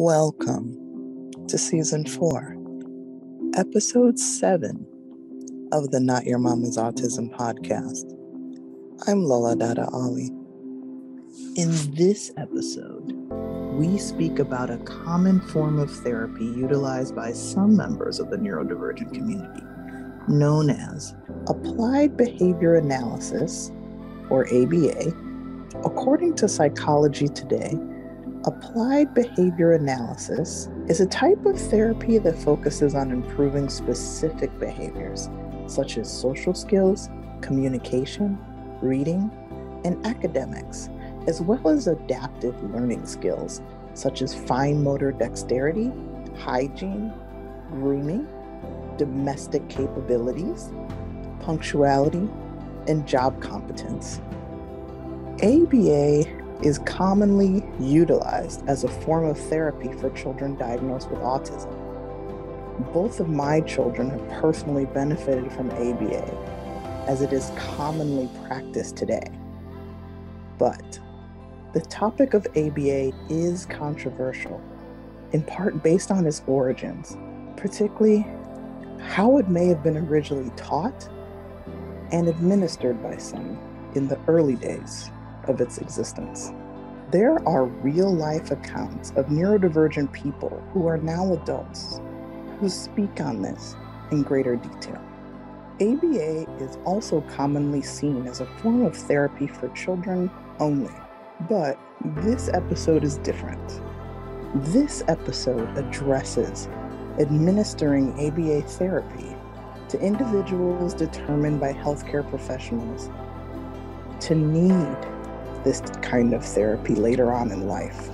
Welcome to Season 4, Episode 7 of the Not Your Mama's Autism podcast. I'm Lola Dada Ali. In this episode, we speak about a common form of therapy utilized by some members of the neurodivergent community, known as Applied Behavior Analysis, or ABA. According to Psychology Today, Applied behavior analysis is a type of therapy that focuses on improving specific behaviors, such as social skills, communication, reading, and academics, as well as adaptive learning skills, such as fine motor dexterity, hygiene, grooming, domestic capabilities, punctuality, and job competence. ABA is commonly utilized as a form of therapy for children diagnosed with autism. Both of my children have personally benefited from ABA, as it is commonly practiced today. But the topic of ABA is controversial, in part based on its origins, particularly how it may have been originally taught and administered by some in the early days of its existence. There are real-life accounts of neurodivergent people who are now adults who speak on this in greater detail. ABA is also commonly seen as a form of therapy for children only, but this episode is different. This episode addresses administering ABA therapy to individuals determined by healthcare professionals to need this kind of therapy later on in life.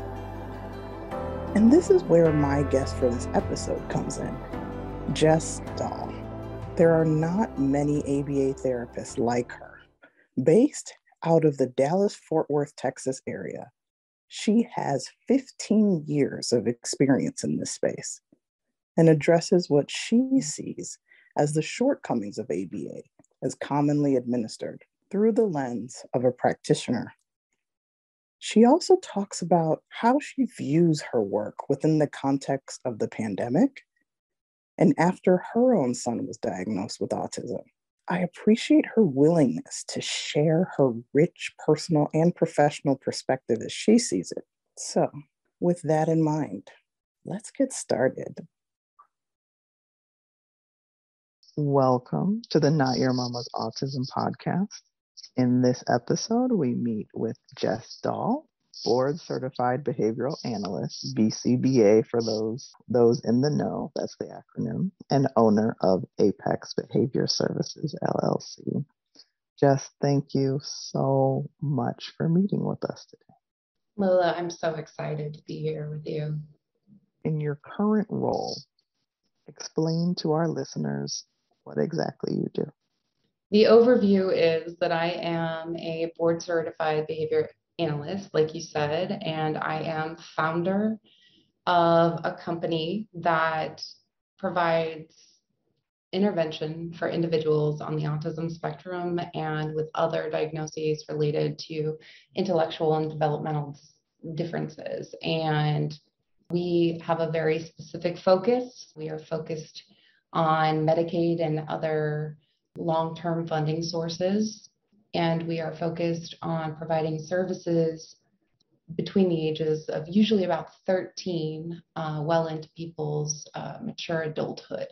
And this is where my guest for this episode comes in, Jess Dahl. There are not many ABA therapists like her. Based out of the Dallas-Fort Worth, Texas area, she has 15 years of experience in this space and addresses what she sees as the shortcomings of ABA as commonly administered through the lens of a practitioner. She also talks about how she views her work within the context of the pandemic and after her own son was diagnosed with autism. I appreciate her willingness to share her rich personal and professional perspective as she sees it. So, with that in mind, let's get started. Welcome to the Not Your Mama's Autism podcast. In this episode, we meet with Jess Dahl, Board Certified Behavioral Analyst, BCBA for those in the know, that's the acronym, and owner of Apex Behavior Services, LLC. Jess, thank you so much for meeting with us today. Lola, I'm so excited to be here with you. In your current role, explain to our listeners what exactly you do. The overview is that I am a board certified behavior analyst, like you said, and I am founder of a company that provides intervention for individuals on the autism spectrum and with other diagnoses related to intellectual and developmental differences. And we have a very specific focus. We are focused on Medicaid and other long-term funding sources, and we are focused on providing services between the ages of usually about 13, well into people's mature adulthood.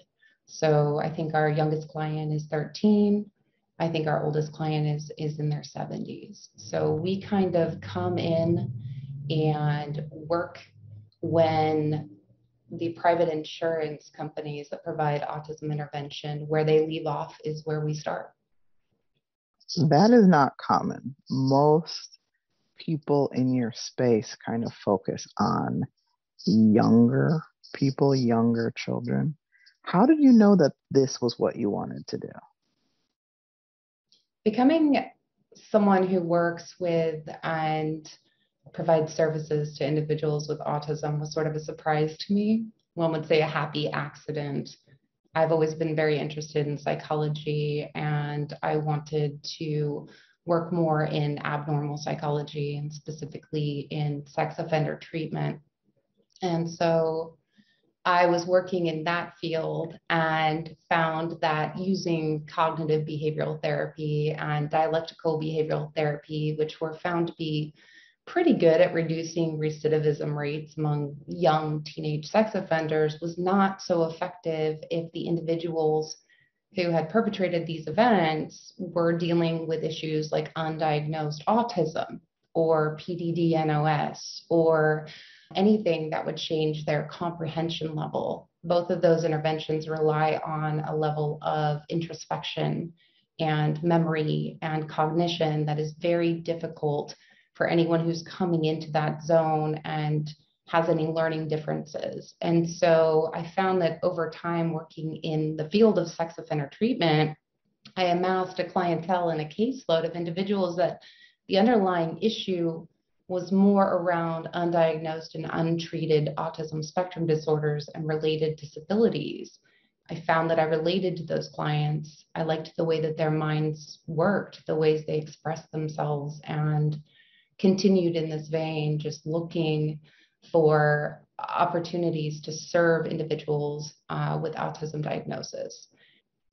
So I think our youngest client is 13. I think our oldest client is in their 70s. So we kind of come in and work when the private insurance companies that provide autism intervention, where they leave off is where we start. That is not common. Most people in your space kind of focus on younger people, younger children. How did you know that this was what you wanted to do? Becoming someone who works with and provide services to individuals with autism was sort of a surprise to me. One would say a happy accident. I've always been very interested in psychology, and I wanted to work more in abnormal psychology and specifically in sex offender treatment. And so I was working in that field and found that using cognitive behavioral therapy and dialectical behavioral therapy, which were found to be pretty good at reducing recidivism rates among young teenage sex offenders, was not so effective if the individuals who had perpetrated these events were dealing with issues like undiagnosed autism or PDD-NOS or anything that would change their comprehension level. Both of those interventions rely on a level of introspection and memory and cognition that is very difficult for anyone who's coming into that zone and has any learning differences. And so I found that over time, working in the field of sex offender treatment, I amassed a clientele and a caseload of individuals that the underlying issue was more around undiagnosed and untreated autism spectrum disorders and related disabilities. I found that I related to those clients. I liked the way that their minds worked, the ways they expressed themselves, and continued in this vein, just looking for opportunities to serve individuals with autism diagnosis.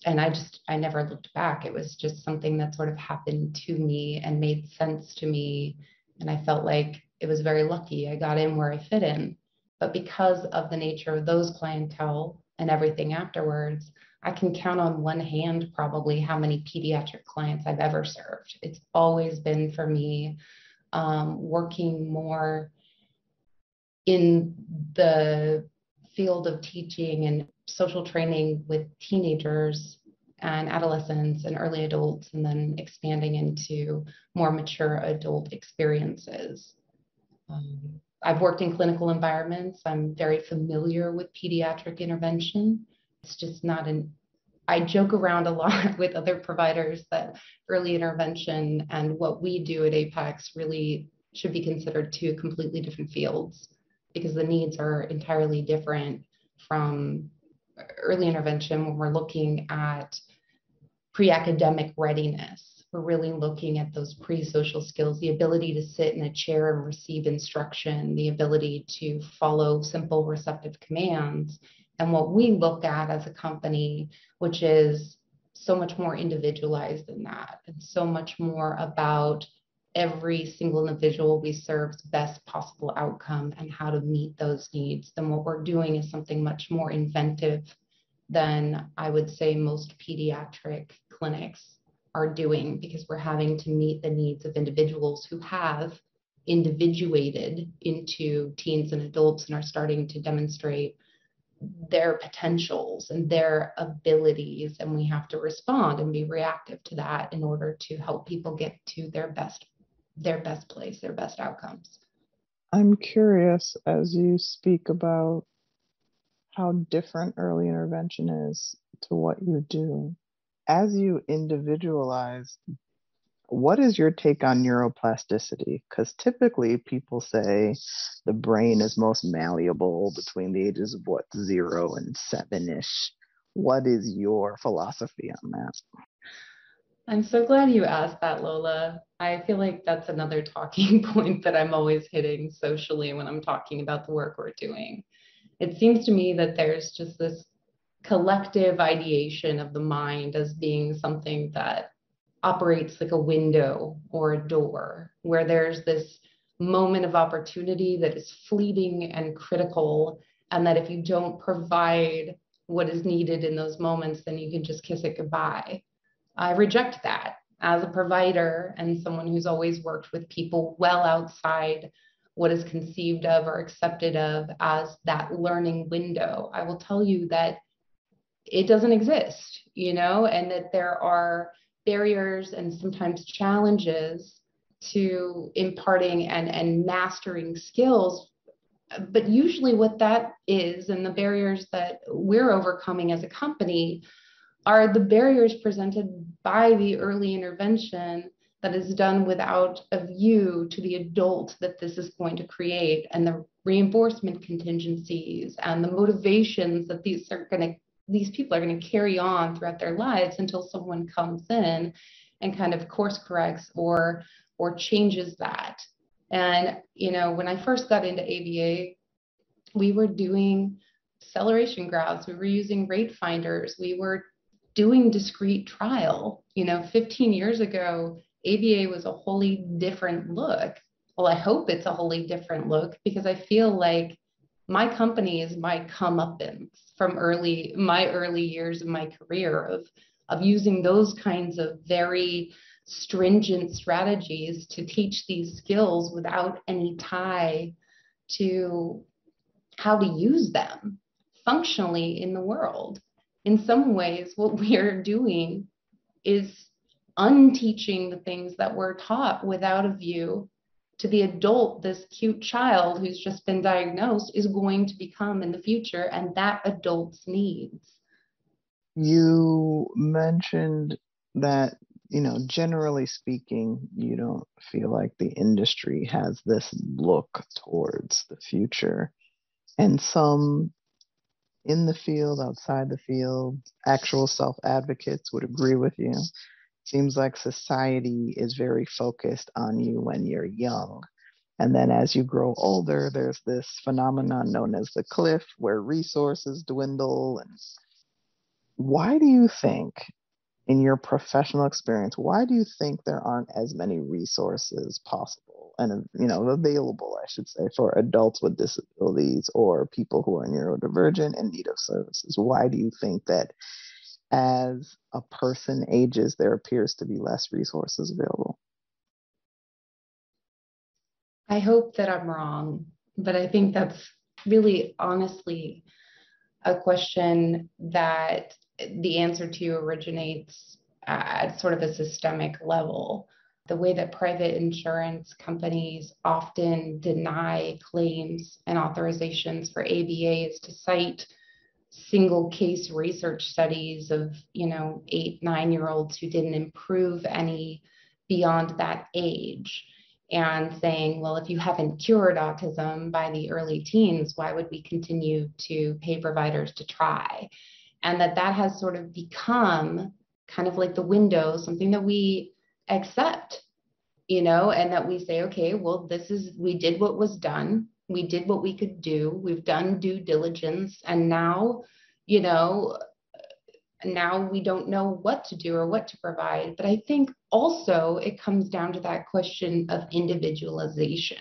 And I never looked back. It was just something that sort of happened to me and made sense to me. And I felt like it was very lucky. I got in where I fit in. But because of the nature of those clientele and everything afterwards, I can count on one hand probably how many pediatric clients I've ever served. It's always been for me working more in the field of teaching and social training with teenagers and adolescents and early adults, and then expanding into more mature adult experiences. I've worked in clinical environments. I'm very familiar with pediatric intervention. It's just not I joke around a lot with other providers that early intervention and what we do at Apex really should be considered two completely different fields, because the needs are entirely different. From early intervention, when we're looking at pre-academic readiness, we're really looking at those pre-social skills, the ability to sit in a chair and receive instruction, the ability to follow simple receptive commands. And what we look at as a company, which is so much more individualized than that, and so much more about every single individual we serve's best possible outcome and how to meet those needs, then what we're doing is something much more inventive than I would say most pediatric clinics are doing, because we're having to meet the needs of individuals who have individuated into teens and adults and are starting to demonstrate their potentials and their abilities, and we have to respond and be reactive to that in order to help people get to their best place, their best outcomes. I'm curious, as you speak about how different early intervention is to what you do, as you individualize, what is your take on neuroplasticity? Because typically people say the brain is most malleable between the ages of 0 and 7-ish. What is your philosophy on that? I'm so glad you asked that, Lola. I feel like that's another talking point that I'm always hitting socially when I'm talking about the work we're doing. It seems to me that there's just this collective ideation of the mind as being something that operates like a window or a door, where there's this moment of opportunity that is fleeting and critical, and that if you don't provide what is needed in those moments, then you can just kiss it goodbye. I reject that as a provider and someone who's always worked with people well outside what is conceived of or accepted of as that learning window. I will tell you that it doesn't exist, and that there are barriers and sometimes challenges to imparting and mastering skills. But usually what that is, and the barriers that we're overcoming as a company, are the barriers presented by the early intervention that is done without a view to the adult that this is going to create, and the reinforcement contingencies and the motivations that these people are going to carry on throughout their lives until someone comes in and kind of course corrects or changes that. And when I first got into ABA, We were doing acceleration graphs. We were using rate finders. We were doing discrete trial. 15 years ago, ABA was a wholly different look. Well, I hope it's a wholly different look because I feel like my company is my comeuppance from my early years of my career of using those kinds of very stringent strategies to teach these skills without any tie to how to use them functionally in the world. In some ways, what we are doing is unteaching the things that we're taught without a view to the adult this cute child who's just been diagnosed is going to become in the future and that adult's needs. You mentioned that, generally speaking, you don't feel like the industry has this look towards the future. And some in the field, outside the field, actual self-advocates would agree with you. Seems like society is very focused on you when you're young. And then as you grow older, there's this phenomenon known as the cliff where resources dwindle. And why do you think, in your professional experience, why do you think there aren't as many resources possible and, available, I should say, for adults with disabilities or people who are neurodivergent and need of services? Why do you think that as a person ages, there appears to be less resources available? I hope that I'm wrong, but I think that's really honestly a question that the answer to originates at sort of a systemic level. The way that private insurance companies often deny claims and authorizations for ABA is to cite single case research studies of 8, 9-year-olds who didn't improve any beyond that age, and saying, well, if you haven't cured autism by the early teens, why would we continue to pay providers to try? And that has sort of become kind of like the window, something that we accept, and that we say, okay, well, we did what was done. We did what we could do. We've done due diligence. And now, now we don't know what to do or what to provide. But I think also it comes down to that question of individualization.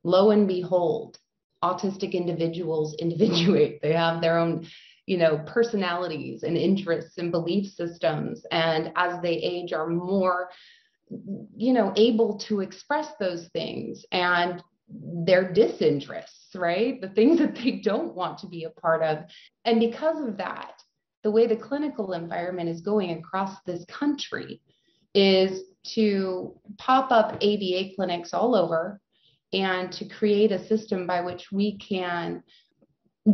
Lo and behold, autistic individuals individuate. They have their own, personalities and interests and belief systems. And as they age are more, able to express those things and their disinterests, right? The things that they don't want to be a part of. And because of that, the way the clinical environment is going across this country is to pop up ABA clinics all over and to create a system by which we can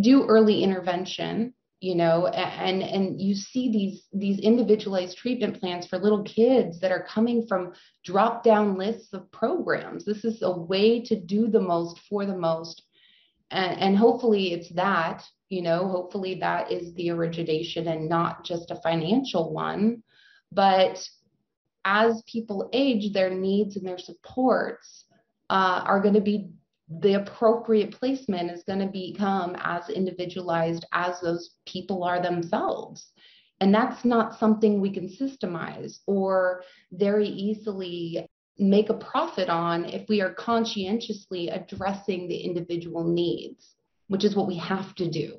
do early intervention, and you see these individualized treatment plans for little kids that are coming from drop down lists of programs. This is a way to do the most for the most. And hopefully it's that, hopefully that is the origination and not just a financial one. But as people age, their needs and their supports are going to be, the appropriate placement is going to become as individualized as those people are themselves. And that's not something we can systemize or very easily make a profit on if we are conscientiously addressing the individual needs, which is what we have to do.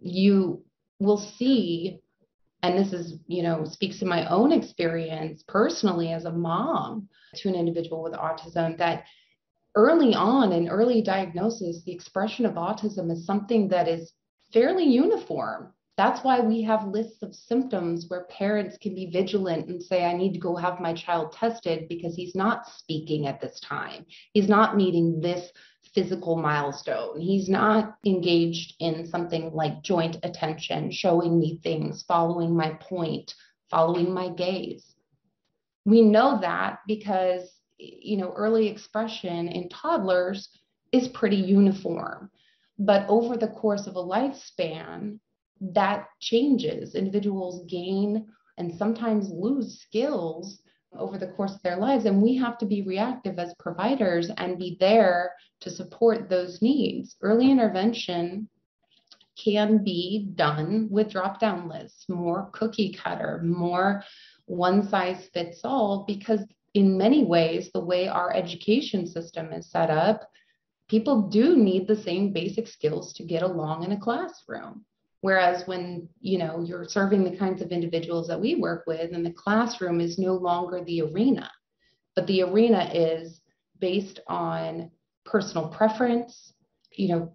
You will see, and this is, speaks to my own experience personally as a mom to an individual with autism, that early on in early diagnosis, the expression of autism is something that is fairly uniform. That's why we have lists of symptoms where parents can be vigilant and say, I need to go have my child tested because he's not speaking at this time. He's not meeting this physical milestone. He's not engaged in something like joint attention, showing me things, following my point, following my gaze. We know that because early expression in toddlers is pretty uniform. But over the course of a lifespan, that changes. Individuals gain and sometimes lose skills over the course of their lives. And we have to be reactive as providers and be there to support those needs. Early intervention can be done with drop-down lists, more cookie cutter, more one size fits all, because in many ways, the way our education system is set up, people do need the same basic skills to get along in a classroom. Whereas when, you're serving the kinds of individuals that we work with, and the classroom is no longer the arena, but the arena is based on personal preference,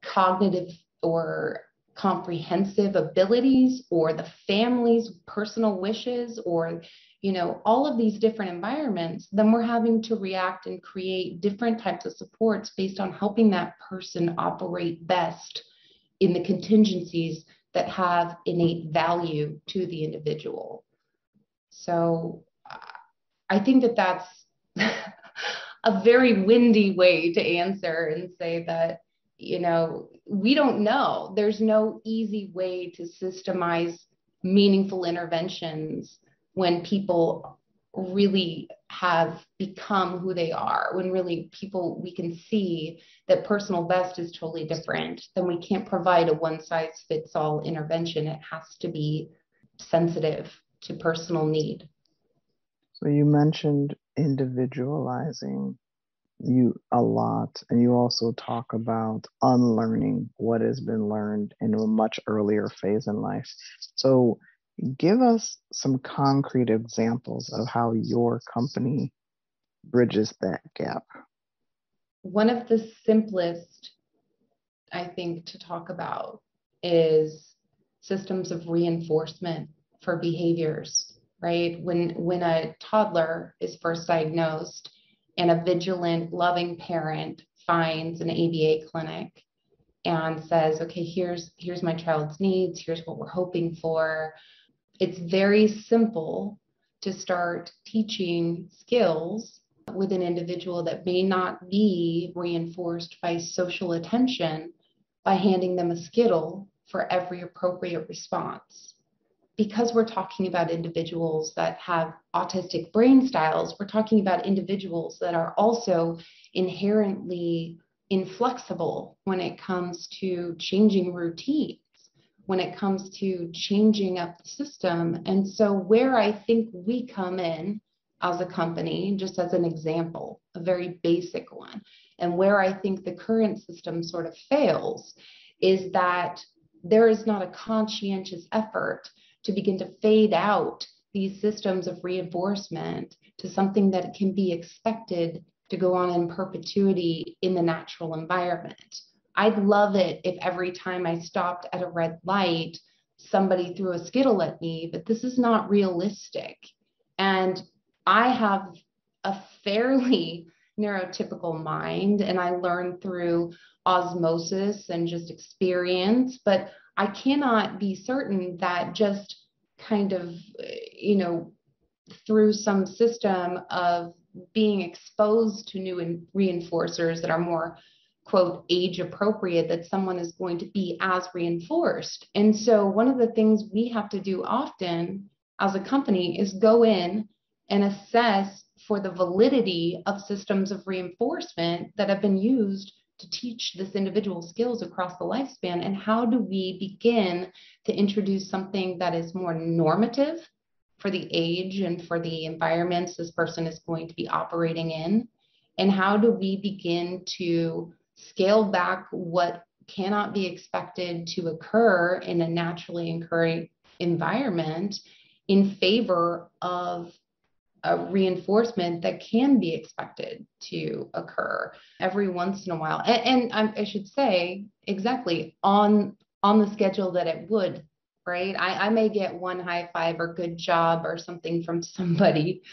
cognitive or comprehensive abilities, or the family's personal wishes, or all of these different environments, then we're having to react and create different types of supports based on helping that person operate best in the contingencies that have innate value to the individual. So I think that that's a very windy way to answer and say that, we don't know. There's no easy way to systemize meaningful interventions when people really have become who they are, when really we can see that personal best is totally different, then we can't provide a one size fits all intervention. It has to be sensitive to personal need. So you mentioned individualizing you a lot, and you also talk about unlearning what has been learned in a much earlier phase in life. So give us some concrete examples of how your company bridges that gap. One of the simplest, I think, to talk about is systems of reinforcement for behaviors, right? When a toddler is first diagnosed and a vigilant, loving parent finds an ABA clinic and says, okay, here's my child's needs, here's what we're hoping for. It's very simple to start teaching skills with an individual that may not be reinforced by social attention by handing them a Skittle for every appropriate response. Because we're talking about individuals that have autistic brain styles, we're talking about individuals that are also inherently inflexible when it comes to changing routines, when it comes to changing up the system. And so where I think we come in as a company, just as an example, a very basic one, and where I think the current system sort of fails, is that there is not a conscientious effort to begin to fade out these systems of reinforcement to something that can be expected to go on in perpetuity in the natural environment. I'd love it if every time I stopped at a red light, somebody threw a Skittle at me, but this is not realistic. And I have a fairly neurotypical mind, and I learn through osmosis and just experience, but I cannot be certain that just kind of, through some system of being exposed to new reinforcers that are more, quote, age appropriate, that someone is going to be as reinforced. And so one of the things we have to do often as a company is go in and assess for the validity of systems of reinforcement that have been used to teach this individual skills across the lifespan, and how do we begin to introduce something that is more normative for the age and for the environments this person is going to be operating in, and how do we begin to scale back what cannot be expected to occur in a naturally occurring environment in favor of a reinforcement that can be expected to occur every once in a while. And I should say exactly on the schedule that it would, right? I may get one high five or good job or something from somebody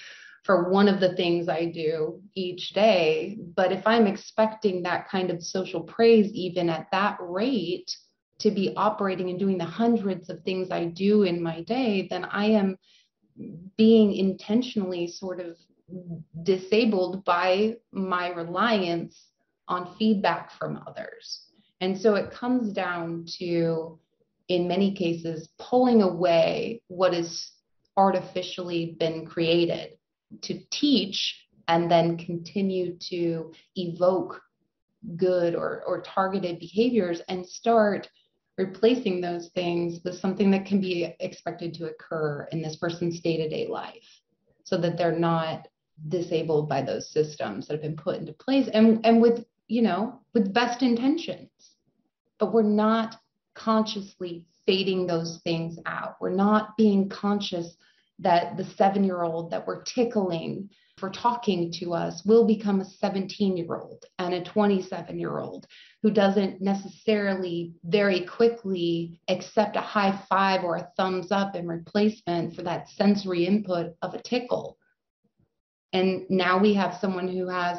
for one of the things I do each day. But if I'm expecting that kind of social praise, even at that rate, to be operating and doing the hundreds of things I do in my day, then I am being intentionally sort of disabled by my reliance on feedback from others. And so it comes down to, in many cases, pulling away what is artificially been created to teach and then continue to evoke good or targeted behaviors and start replacing those things with something that can be expected to occur in this person's day-to-day life so that they're not disabled by those systems that have been put into place and with, with best intentions. But we're not consciously fading those things out. We're not being conscious that the 7-year-old that we're tickling for talking to us will become a 17-year-old and a 27-year-old who doesn't necessarily very quickly accept a high five or a thumbs up in replacement for that sensory input of a tickle. And now we have someone who has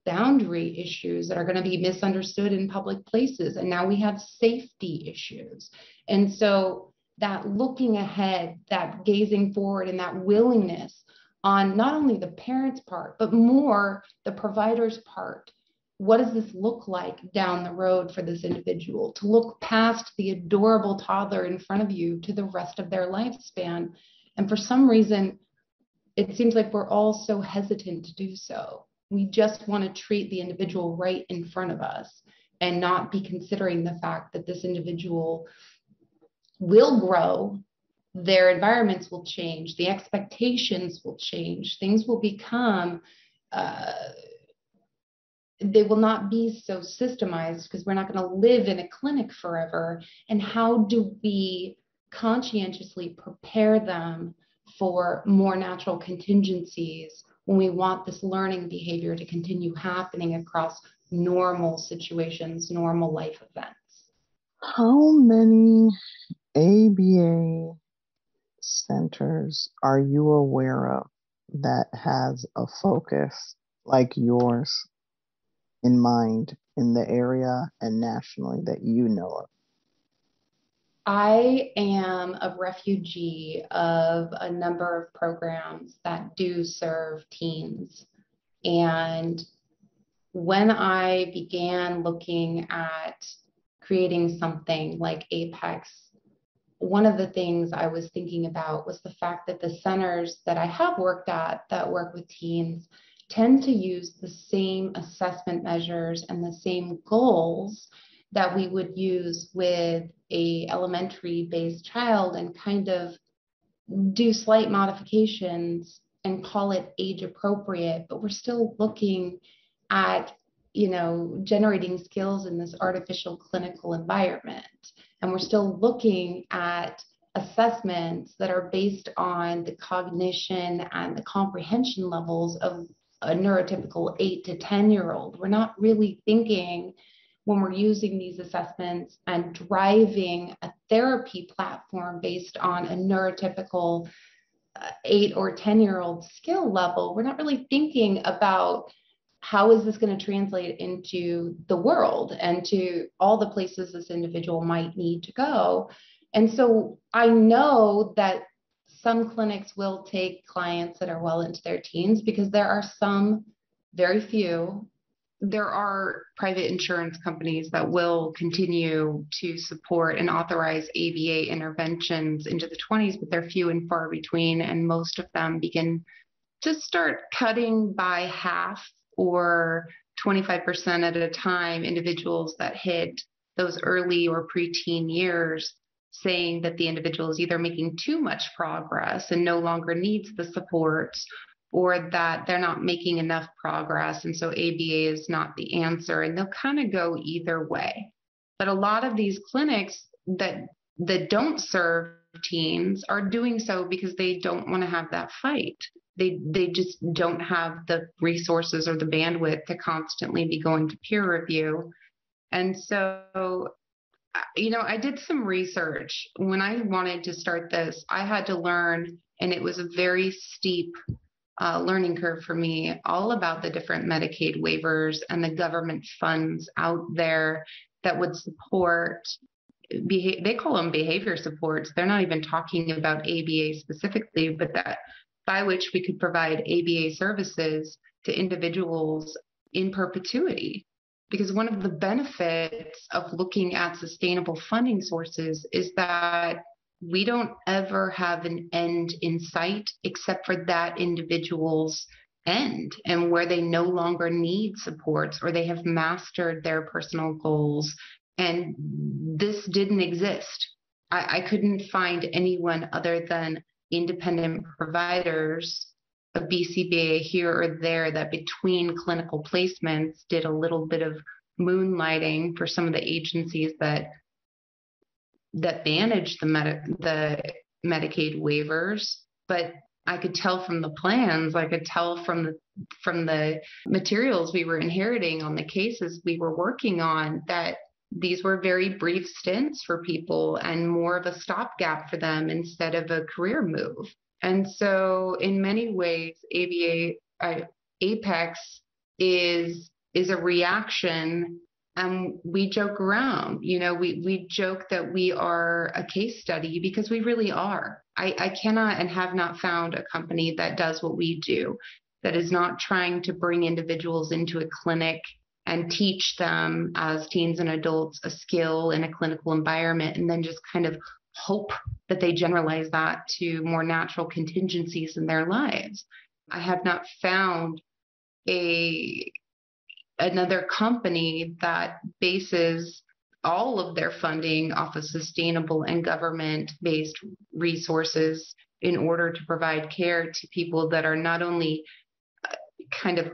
boundary issues that are going to be misunderstood in public places. And now we have safety issues. And so that looking ahead, that gazing forward, and that willingness on not only the parents' part, but more the provider's part. What does this look like down the road for this individual? To look past the adorable toddler in front of you to the rest of their lifespan. And for some reason, it seems like we're all so hesitant to do so. We just want to treat the individual right in front of us and not be considering the fact that this individual will grow, their environments will change, the expectations will change, things will become, they will not be so systemized because we're not going to live in a clinic forever. And how do we conscientiously prepare them for more natural contingencies when we want this learning behavior to continue happening across normal situations, normal life events? How many ABA centers are you aware of that has a focus like yours in mind in the area and nationally that you know of? I am a refugee of a number of programs that do serve teens. And when I began looking at creating something like Apex, one of the things I was thinking about was the fact that the centers that I have worked at that work with teens tend to use the same assessment measures and the same goals that we would use with a elementary based child and kind of do slight modifications and call it age appropriate, but we're still looking at, generating skills in this artificial clinical environment. And we're still looking at assessments that are based on the cognition and the comprehension levels of a neurotypical 8 to 10-year-old. We're not really thinking when we're using these assessments and driving a therapy platform based on a neurotypical 8 or 10-year-old skill level, we're not really thinking about how is this going to translate into the world and to all the places this individual might need to go. And so I know that some clinics will take clients that are well into their teens because there are some, very few. There are private insurance companies that will continue to support and authorize ABA interventions into the 20s, but they're few and far between, and most of them begin to start cutting by half or 25% at a time individuals that hit those early or preteen years, saying that the individual is either making too much progress and no longer needs the supports, or that they're not making enough progress, and so ABA is not the answer. And they'll kind of go either way. But a lot of these clinics that don't serve teens are doing so because they don't want to have that fight. They just don't have the resources or the bandwidth to constantly be going to peer review. And so, I did some research. When I wanted to start this, I had to learn, and it was a very steep learning curve for me, all about the different Medicaid waivers and the government funds out there that would support, they call them behavior supports. They're not even talking about ABA specifically, but that by which we could provide ABA services to individuals in perpetuity. Because one of the benefits of looking at sustainable funding sources is that we don't ever have an end in sight except for that individual's end, and where they no longer need supports or they have mastered their personal goals. And this didn't exist. I couldn't find anyone other than independent providers, a BCBA here or there, that between clinical placements did a little bit of moonlighting for some of the agencies that manage the Medicaid waivers. But I could tell from the plans, I could tell from the materials we were inheriting on the cases we were working on, that these were very brief stints for people and more of a stopgap for them instead of a career move. And so in many ways, APEX is a reaction. And we joke around, we joke that we are a case study, because we really are. I cannot and have not found a company that does what we do, that is not trying to bring individuals into a clinic and teach them as teens and adults a skill in a clinical environment, and then just kind of hope that they generalize that to more natural contingencies in their lives. I have not found another company that bases all of their funding off of sustainable and government-based resources in order to provide care to people that are not only kind of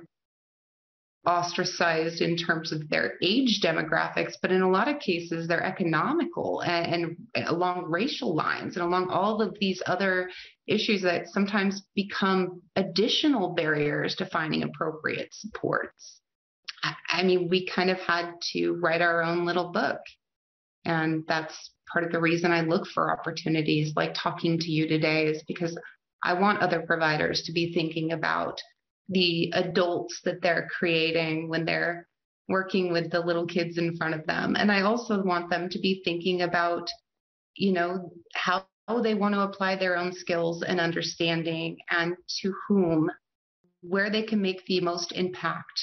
ostracized in terms of their age demographics, but in a lot of cases they're economical and along racial lines and along all of these other issues that sometimes become additional barriers to finding appropriate supports. I mean, we kind of had to write our own little book. And that's part of the reason I look for opportunities like talking to you today, is because I want other providers to be thinking about the adults that they're creating when they're working with the little kids in front of them. And I also want them to be thinking about, how they want to apply their own skills and understanding, and to whom, where they can make the most impact.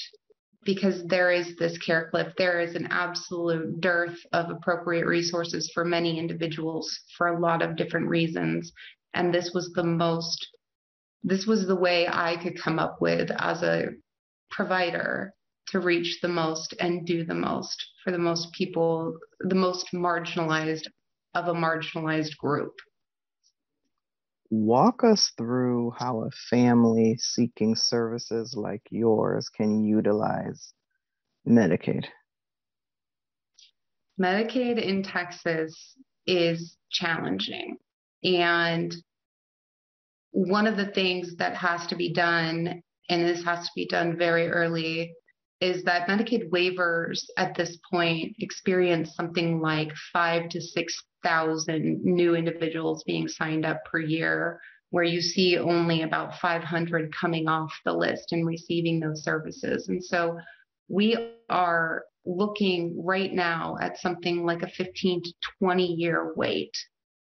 Because there is this care cliff, there is an absolute dearth of appropriate resources for many individuals for a lot of different reasons. And this was the way I could come up with as a provider to reach the most and do the most for the most people, the most marginalized of a marginalized group. Walk us through how a family seeking services like yours can utilize Medicaid. Medicaid in Texas is challenging. And one of the things that has to be done, and this has to be done very early, is that Medicaid waivers at this point experience something like 5,000 to 6,000 new individuals being signed up per year, where you see only about 500 coming off the list and receiving those services. And so we are looking right now at something like a 15 to 20-year wait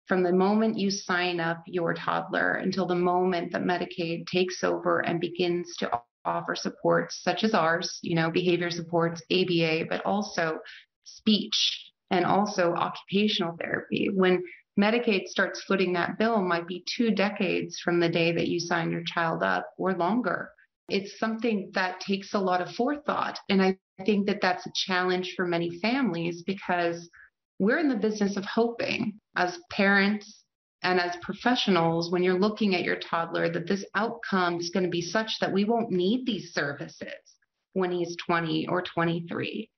from the moment you sign up your toddler until the moment that Medicaid takes over and begins to offer supports such as ours, behavior supports, ABA, but also speech and also occupational therapy. When Medicaid starts footing that bill, might be 2 decades from the day that you sign your child up or longer. It's something that takes a lot of forethought. And I think that that's a challenge for many families, because we're in the business of hoping as parents and as professionals, when you're looking at your toddler, that this outcome is going to be such that we won't need these services when he's 20 or 23.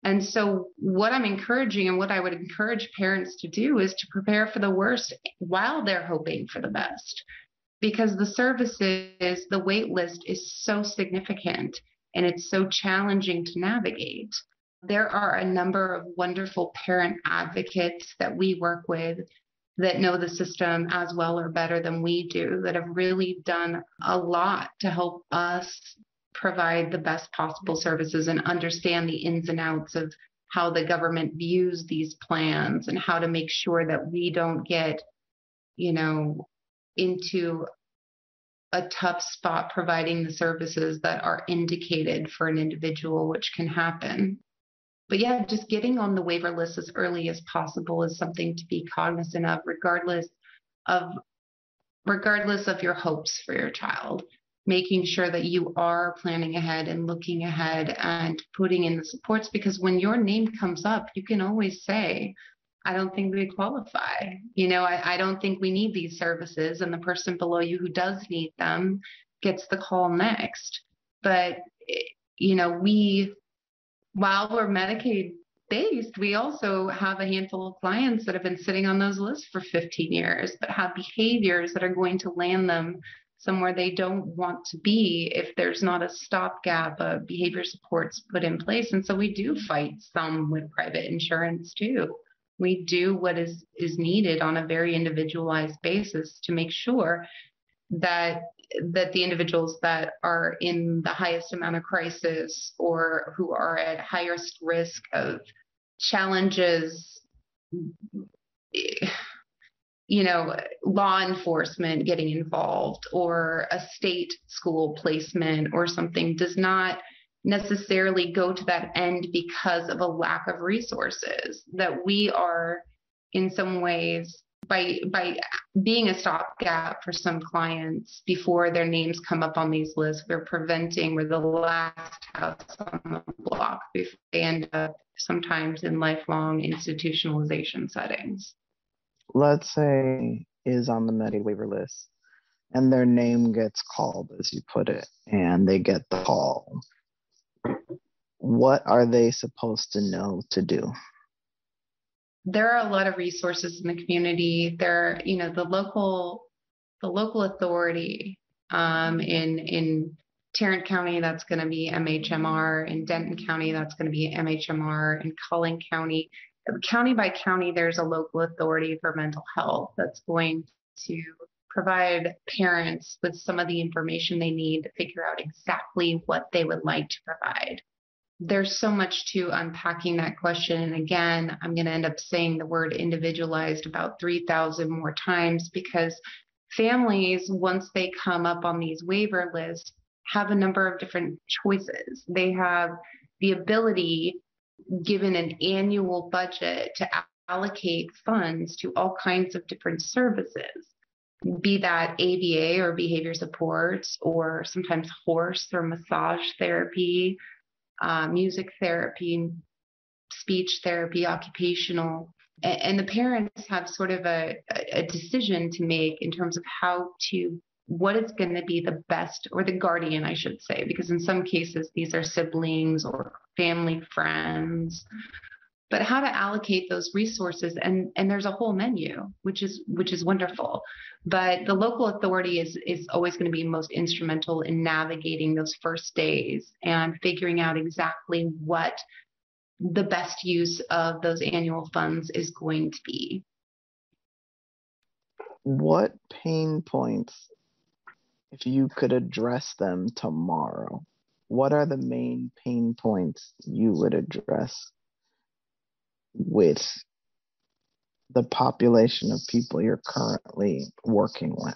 And so what I'm encouraging, and what I would encourage parents to do, is to prepare for the worst while they're hoping for the best. Because the services, the wait list is so significant and it's so challenging to navigate. There are a number of wonderful parent advocates that we work with that know the system as well or better than we do, that have really done a lot to help us provide the best possible services and understand the ins and outs of how the government views these plans and how to make sure that we don't get, into a tough spot providing the services that are indicated for an individual, which can happen. But yeah, just getting on the waiver list as early as possible is something to be cognizant of, of regardless of your hopes for your child. Making sure that you are planning ahead and looking ahead and putting in the supports, because when your name comes up, you can always say, I don't think we qualify. I don't think we need these services. And the person below you who does need them gets the call next. But, while we're Medicaid based, we also have a handful of clients that have been sitting on those lists for 15 years, but have behaviors that are going to land them somewhere they don't want to be if there's not a stopgap of behavior supports put in place. And so we do fight some with private insurance too. We do what is needed on a very individualized basis to make sure that the individuals that are in the highest amount of crisis or who are at highest risk of challenges, law enforcement getting involved, or a state school placement or something, does not necessarily go to that end because of a lack of resources. That we are, in some ways, by being a stopgap for some clients before their names come up on these lists, we're the last house on the block before they end up sometimes in lifelong institutionalization settings. Let's say is on the Medicaid waiver list and their name gets called, as you put it, and they get the call. What are they supposed to know to do? There are a lot of resources in the community. There, the local authority in Tarrant County, that's going to be MHMR. In Denton County, that's going to be MHMR. In Collin County, county by county, there's a local authority for mental health that's going to provide parents with some of the information they need to figure out exactly what they would like to provide. There's so much to unpacking that question. And again, I'm going to end up saying the word individualized about 3,000 more times, because families, once they come up on these waiver lists, have a number of different choices. They have the ability, given an annual budget, to allocate funds to all kinds of different services, be that ABA or behavior supports, or sometimes horse or massage therapy, music therapy, speech therapy, occupational. And the parents have sort of a decision to make in terms of what is going to be the best, or the guardian, I should say, because in some cases these are siblings or family friends, but how to allocate those resources. And there's a whole menu, which is wonderful. But the local authority is always going to be most instrumental in navigating those first days and figuring out exactly what the best use of those annual funds is going to be. What pain points, if you could address them tomorrow, what are the main pain points you would address with the population of people you're currently working with,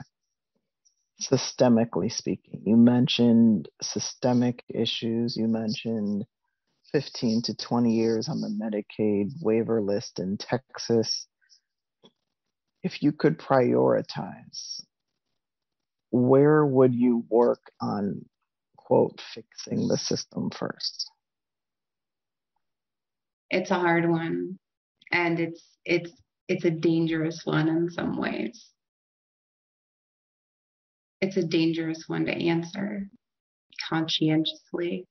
systemically speaking? You mentioned systemic issues. You mentioned 15 to 20 years on the Medicaid waiver list in Texas. If you could prioritize, where would you work on, quote, fixing the system first? It's a hard one, and it's a dangerous one in some ways. It's a dangerous one to answer conscientiously.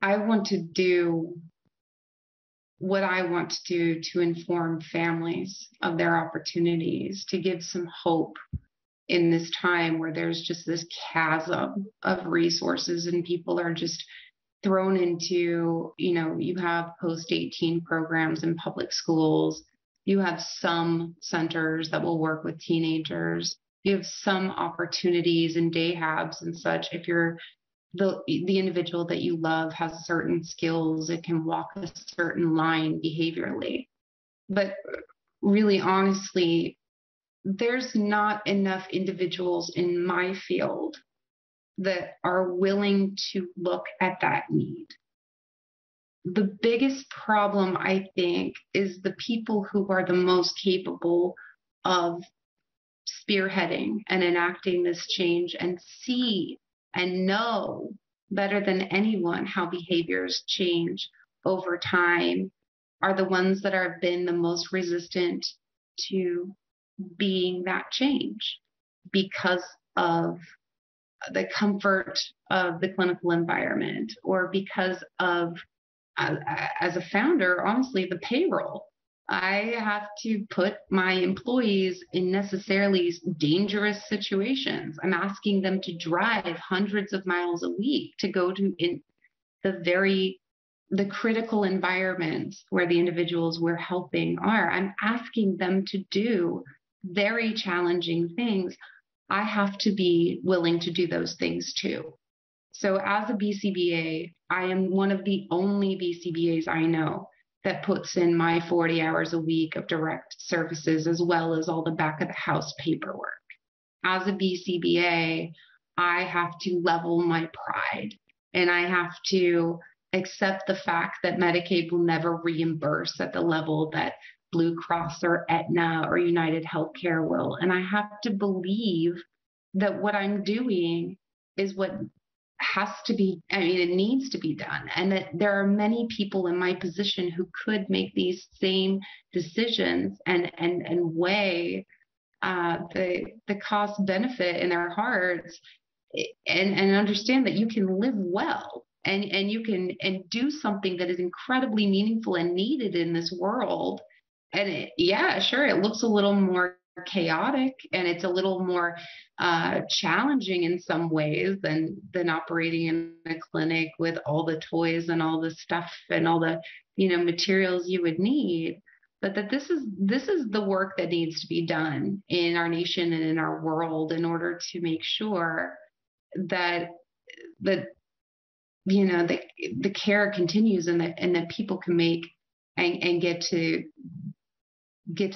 I want to do what I want to do to inform families of their opportunities, to give some hope in this time where there's just this chasm of resources and people are just thrown into, you have post-18 programs in public schools. You have some centers that will work with teenagers. You have some opportunities in day habs and such. If you're the individual that you love has certain skills, it can walk a certain line behaviorally. But really, honestly, there's not enough individuals in my field that are willing to look at that need. the biggest problem, I think, is the people who are the most capable of spearheading and enacting this change and see and know better than anyone how behaviors change over time are the ones that have been the most resistant to being that change because of the comfort of the clinical environment, or because of, as a founder, honestly, the payroll. I have to put my employees in necessarily dangerous situations. I'm asking them to drive hundreds of miles a week to go to the critical environments where the individuals we're helping are. I'm asking them to do very challenging things. I have to be willing to do those things too. So as a BCBA, I am one of the only BCBAs I know that puts in my 40 hours a week of direct services, as well as all the back of the house paperwork. As a BCBA, I have to level my pride, and I have to accept the fact that Medicaid will never reimburse at the level that Blue Cross or Aetna or United Healthcare will. And I have to believe that what I'm doing is what has to be, it needs to be done. And that there are many people in my position who could make these same decisions and weigh the cost benefit in their hearts, and understand that you can live well and you can do something that is incredibly meaningful and needed in this world. And sure, it looks a little more chaotic and it's a little more challenging in some ways than operating in a clinic with all the toys and all the stuff and all the materials you would need. But that this is the work that needs to be done in our nation and in our world in order to make sure that the care continues and that people can make and get to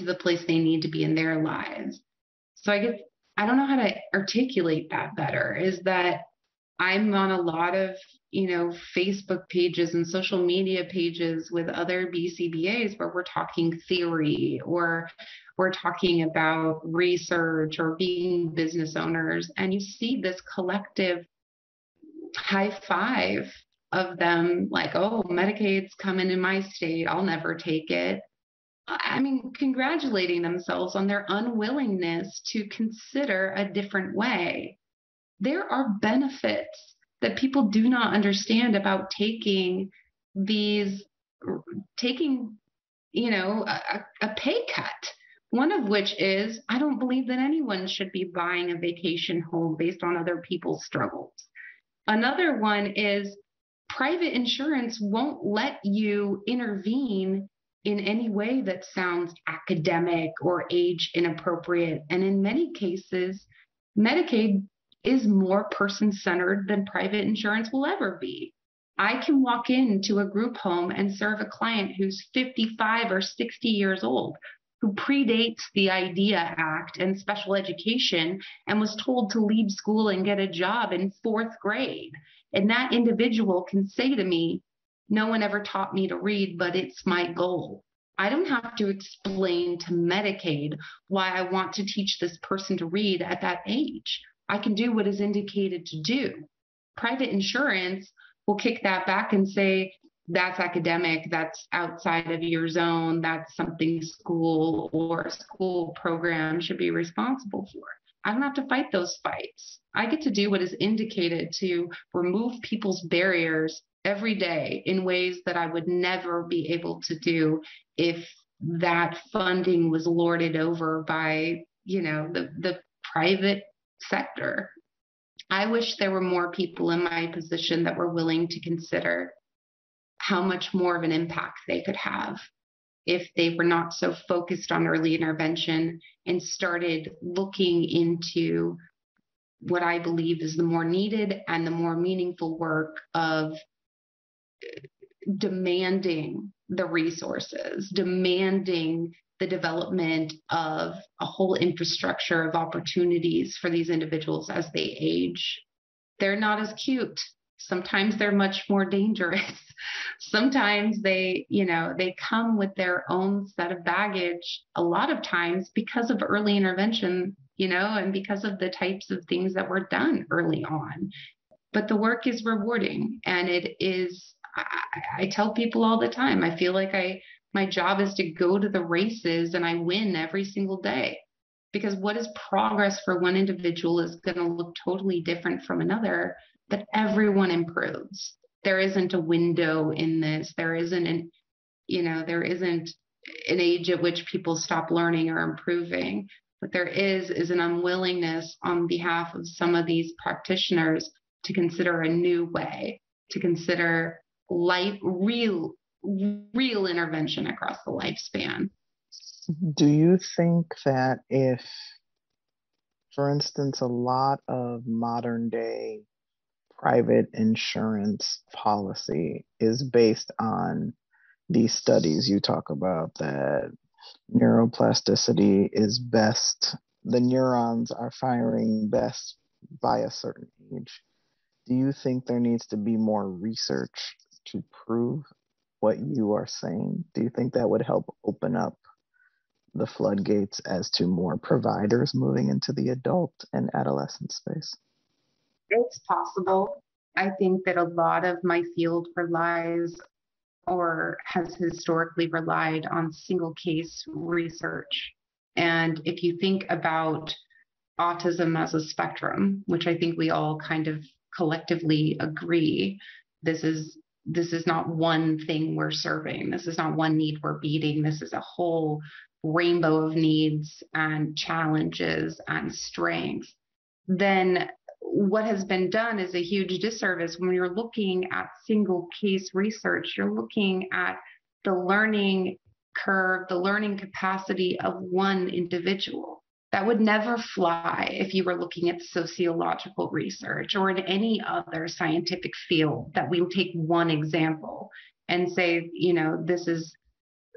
the place they need to be in their lives. So I guess I don't know how to articulate that better, is that I'm on a lot of, Facebook pages and social media pages with other BCBAs where we're talking theory, or we're talking about research, or being business owners. And you see this collective high five of them like, oh, Medicaid's coming in my state, I'll never take it. Congratulating themselves on their unwillingness to consider a different way. There are benefits that people do not understand about taking a pay cut. One of which is, I don't believe that anyone should be buying a vacation home based on other people's struggles. Another one is private insurance won't let you intervene in any way that sounds academic or age inappropriate. And in many cases, Medicaid is more person-centered than private insurance will ever be. I can walk into a group home and serve a client who's 55 or 60 years old, who predates the IDEA Act and special education and was told to leave school and get a job in 4th grade. And that individual can say to me, no one ever taught me to read, but it's my goal. I don't have to explain to Medicaid why I want to teach this person to read at that age. I can do what is indicated to do. Private insurance will kick that back and say, that's academic, that's outside of your zone, that's something school or school program should be responsible for. I don't have to fight those fights. I get to do what is indicated to remove people's barriers every day in ways that I would never be able to do if that funding was lorded over by, the private sector. I wish there were more people in my position that were willing to consider how much more of an impact they could have if they were not so focused on early intervention and started looking into what I believe is the more needed and the more meaningful work of demanding the resources, demanding the development of a whole infrastructure of opportunities for these individuals as they age. They're not as cute Sometimes they're much more dangerous. Sometimes they come with their own set of baggage, a lot of times because of early intervention, and because of the types of things that were done early on. But the work is rewarding, and it is, I tell people all the time, I feel like my job is to go to the races and I win every single day. Because what is progress for one individual is going to look totally different from another, but everyone improves. There isn't a window in this. There isn't an age at which people stop learning or improving. What there is an unwillingness on behalf of some of these practitioners to consider a new way, to consider real intervention across the lifespan. Do you think that if, for instance, a lot of modern day private insurance policy is based on these studies you talk about, that neuroplasticity is best, the neurons are firing best by a certain age? Do you think there needs to be more research to prove what you are saying? Do you think that would help open up the floodgates as to more providers moving into the adult and adolescent space? It's possible. I think that a lot of my field relies or has historically relied on single case research. And if you think about autism as a spectrum, which I think we all kind of collectively agree, this is not one thing we're serving. This is not one need we're beating. This is a whole rainbow of needs and challenges and strengths. Then what has been done is a huge disservice. When you're looking at single case research, you're looking at the learning curve, the learning capacity of one individual. That would never fly if you were looking at sociological research or in any other scientific field that we take one example and say,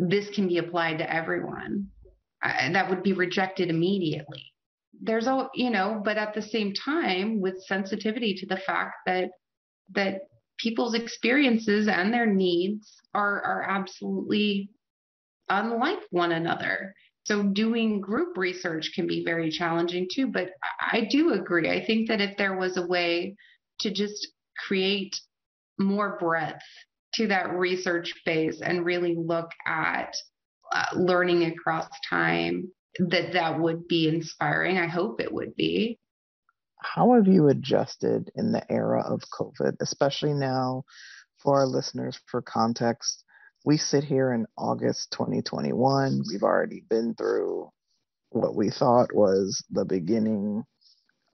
this can be applied to everyone. That would be rejected immediately. But at the same time, with sensitivity to the fact that people's experiences and their needs are absolutely unlike one another. So doing group research can be very challenging too, but I do agree. I think that if there was a way to just create more breadth to that research base and really look at learning across time, that would be inspiring. I hope it would be. How have you adjusted in the era of COVID, especially now for our listeners, for context? We sit here in August 2021. We've already been through what we thought was the beginning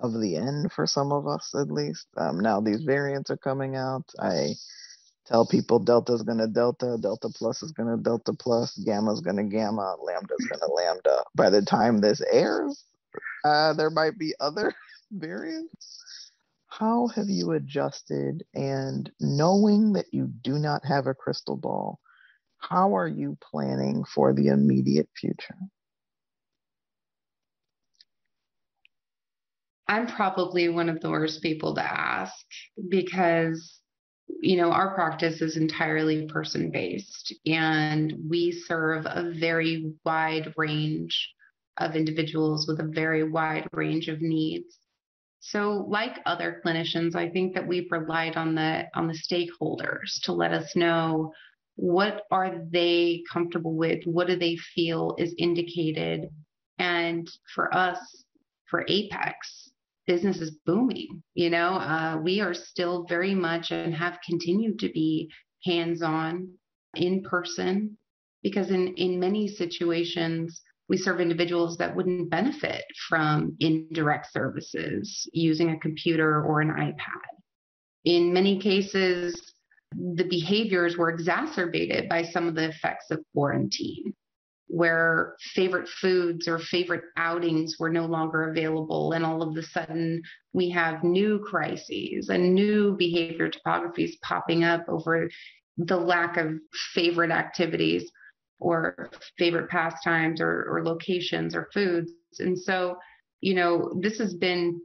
of the end for some of us, at least. Now these variants are coming out. I tell people Delta is going to Delta, Delta Plus is going to Delta Plus, Gamma is going to Gamma, Lambda is going to Lambda. By the time this airs, there might be other variants. How have you adjusted? And knowing that you do not have a crystal ball, how are you planning for the immediate future? I'm probably one of the worst people to ask because, our practice is entirely person-based, and we serve a very wide range of individuals with a very wide range of needs. So like other clinicians, I think that we've relied on the stakeholders to let us know what are they comfortable with, what do they feel is indicated. And for us, for Apex, business is booming. We are still very much and have continued to be hands-on, in person, because in many situations, we serve individuals that wouldn't benefit from indirect services using a computer or an iPad. In many cases, the behaviors were exacerbated by some of the effects of quarantine, where favorite foods or favorite outings were no longer available. And all of a sudden, we have new crises and new behavior topographies popping up over the lack of favorite activities or favorite pastimes or locations or foods. And so, this has been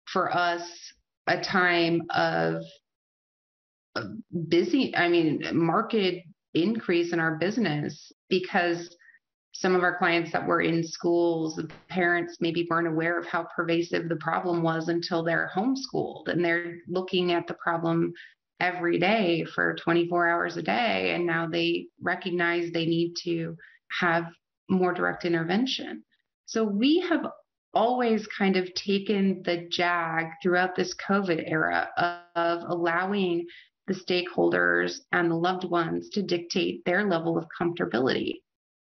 for us a time of market increase in our business, because some of our clients that were in schools, the parents maybe weren't aware of how pervasive the problem was until they're homeschooled, and they're looking at the problem every day for 24 hours a day. And now they recognize they need to have more direct intervention. So we have always kind of taken the jag throughout this COVID era of allowing the stakeholders and the loved ones to dictate their level of comfortability.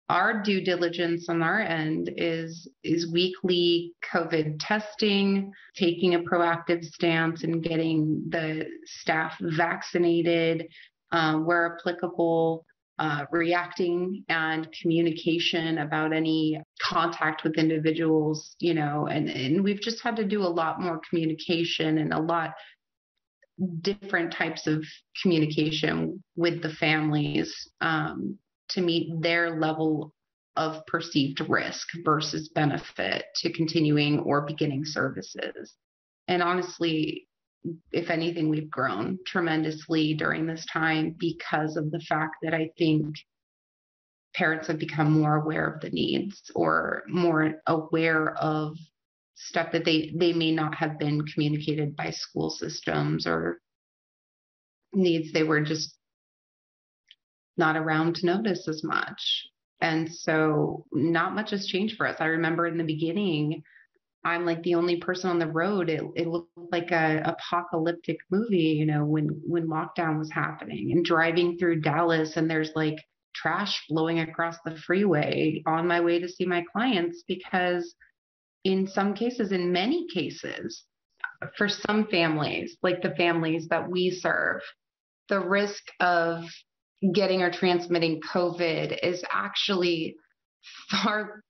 Our due diligence on our end is weekly COVID testing, taking a proactive stance and getting the staff vaccinated, where applicable, reacting and communication about any contact with individuals, and we've just had to do a lot more communication and a lot different types of communication with the families, to meet their level of perceived risk versus benefit to continuing or beginning services. And honestly, if anything, we've grown tremendously during this time because of the fact that I think parents have become more aware of the needs, or more aware of stuff that they may not have been communicated by school systems, or needs they were just not around to notice as much. And so not much has changed for us. I remember in the beginning, I'm like the only person on the road. It looked like a apocalyptic movie, when lockdown was happening, and driving through Dallas, and there's like trash blowing across the freeway on my way to see my clients, because in many cases, for some families, like the families that we serve, the risk of getting or transmitting COVID is actually far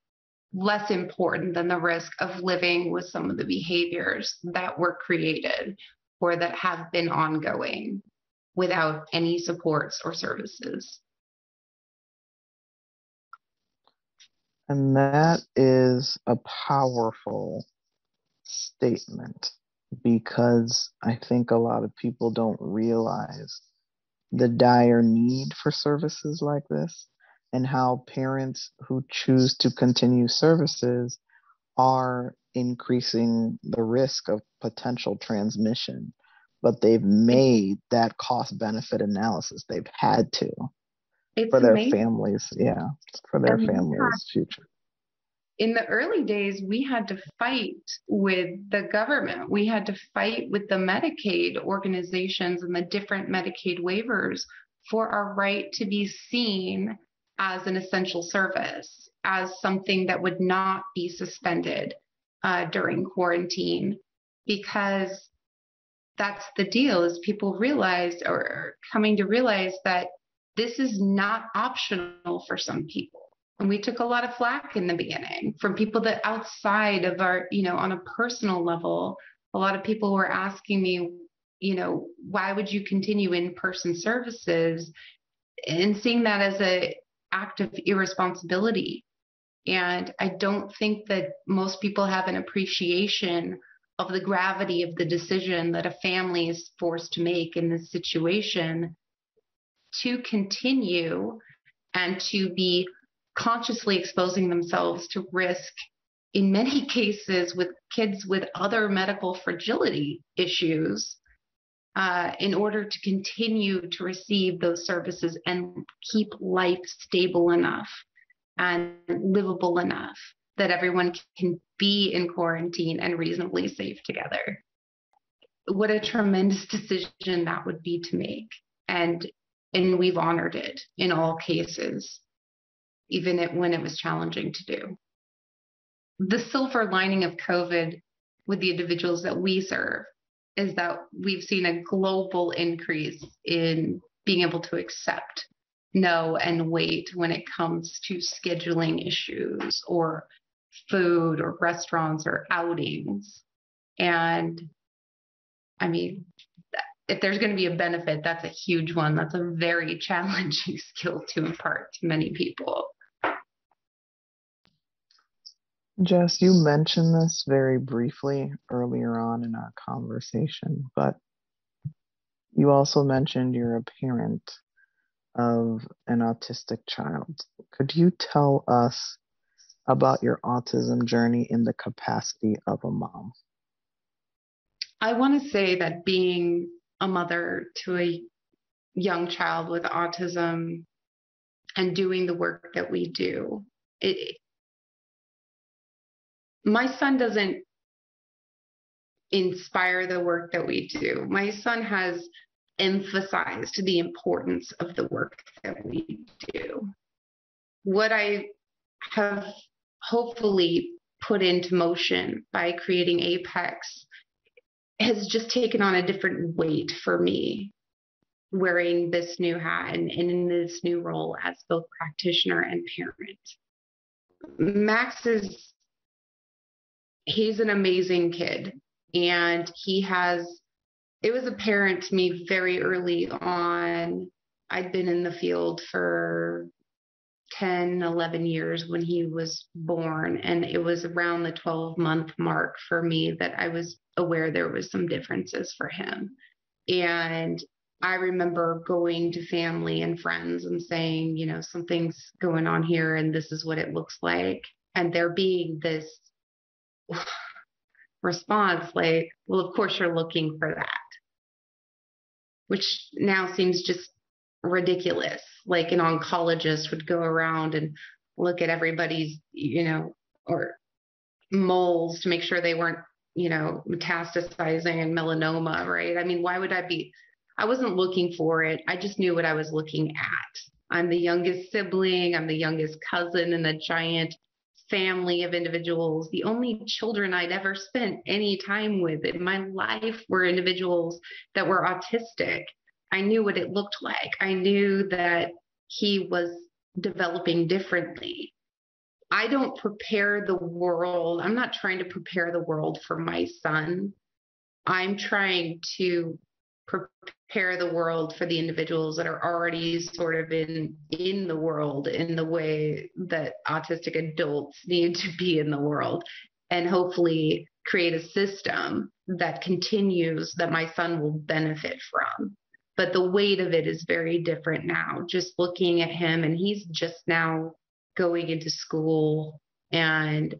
less important than the risk of living with some of the behaviors that were created or that have been ongoing without any supports or services. And that is a powerful statement, because I think a lot of people don't realize the dire need for services like this, and how parents who choose to continue services are increasing the risk of potential transmission. But they've made that cost benefit analysis. They've had to, for their families, for their families' future. In the early days, we had to fight with the government. We had to fight with the Medicaid organizations and the different Medicaid waivers for our right to be seen as an essential service, as something that would not be suspended during quarantine, because that's the deal, is people realized, or coming to realize, that this is not optional for some people. And we took a lot of flack in the beginning from people that outside of our, on a personal level, a lot of people were asking me, why would you continue in-person services? And seeing that as an act of irresponsibility. And I don't think that most people have an appreciation of the gravity of the decision that a family is forced to make in this situation, to continue and to be consciously exposing themselves to risk, in many cases with kids with other medical fragility issues, in order to continue to receive those services and keep life stable enough and livable enough that everyone can be in quarantine and reasonably safe together. What a tremendous decision that would be to make. And we've honored it in all cases, even when it was challenging to do. The silver lining of COVID with the individuals that we serve is that we've seen a global increase in being able to accept no and wait when it comes to scheduling issues or food or restaurants or outings. And I mean, if there's going to be a benefit, that's a huge one. That's a very challenging skill to impart to many people. Jess, you mentioned this very briefly earlier on in our conversation, but You also mentioned you're a parent of an autistic child. Could you tell us about your autism journey in the capacity of a mom? I want to say that being a mother to a young child with autism and doing the work that we do, my son doesn't inspire the work that we do. My son has emphasized the importance of the work that we do. What I have hopefully put into motion by creating Apex has just taken on a different weight for me, wearing this new hat and in this new role as both practitioner and parent. Max he's an amazing kid, and it was apparent to me very early on. I'd been in the field for 10, 11 years when he was born, and it was around the 12-month mark for me that I was aware there was some differences for him. And I remember going to family and friends and saying, something's going on here and this is what it looks like. And there being this response like, well, of course you're looking for that, which now seems just ridiculous. Like an oncologist would go around and look at everybody's, or moles to make sure they weren't, metastasizing and melanoma, right? I mean, why would I wasn't looking for it. I just knew what I was looking at. I'm the youngest sibling. I'm the youngest cousin in a giant family of individuals. The only children I'd ever spent any time with in my life were individuals that were autistic. I knew what it looked like. I knew that he was developing differently. I don't prepare the world. I'm not trying to prepare the world for my son. I'm trying to prepare the world for the individuals that are already sort of in the world in the way that autistic adults need to be in the world, and hopefully create a system that continues that my son will benefit from. But the weight of it is very different now, just looking at him, and he's just now going into school and,